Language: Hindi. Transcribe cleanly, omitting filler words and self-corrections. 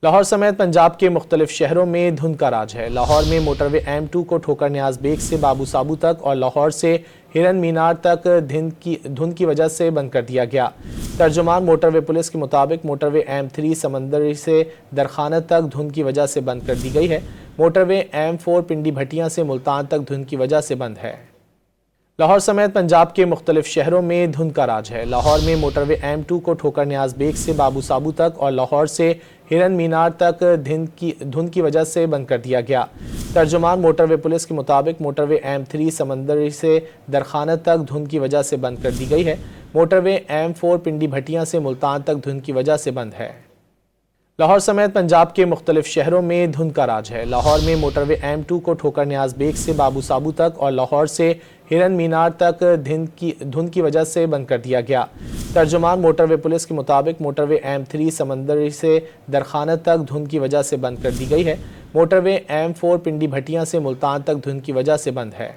लाहौर समेत पंजाब के मुख्तलिफ शहरों में धुंध का राज है। लाहौर में मोटरवे M2 को ठोकर न्याज बेग से बाबू साबू तक और लाहौर से हिरन मीनार तक धुंध की वजह से बंद कर दिया गया। तर्जुमान मोटरवे पुलिस के मुताबिक मोटरवे M3 समंदरी से दरखानत तक धुंध की वजह से बंद कर दी गई है। मोटरवे M4 पिंडी भटियां से मुल्तान तक धुंध की वजह से बंद है। लाहौर समेत पंजाब के मुख्तलिफ शहरों में धुंध का राज है। लाहौर में मोटरवे M2 को ठोकर न्याज बेग से बाबू साबू तक और लाहौर से हिरन मीनार तक धुंध की वजह से बंद कर दिया गया। तर्जुमान मोटरवे पुलिस के मुताबिक मोटरवे M3 समंदरी से दरखानत तक धुंध की वजह से बंद कर दी गई है। मोटरवे M4 पिंडी भटियां से मुल्तान तक धुंध की वजह से बंद है। लाहौर समेत पंजाब के मुख्तलिफ शहरों में धुंध का राज है। लाहौर में मोटरवे M2 को ठोकर न्याज बेग से बाबू साबू तक और लाहौर से हिरन मीनार तक धुंध की वजह से बंद कर दिया गया। तर्जुमान मोटरवे पुलिस के मुताबिक मोटरवे M3 समंदरी से दरखानत तक धुंध की वजह से बंद कर दी गई है। मोटरवे M4 पिंडी भटियां से मुल्तान तक धुंध की वजह से बंद है।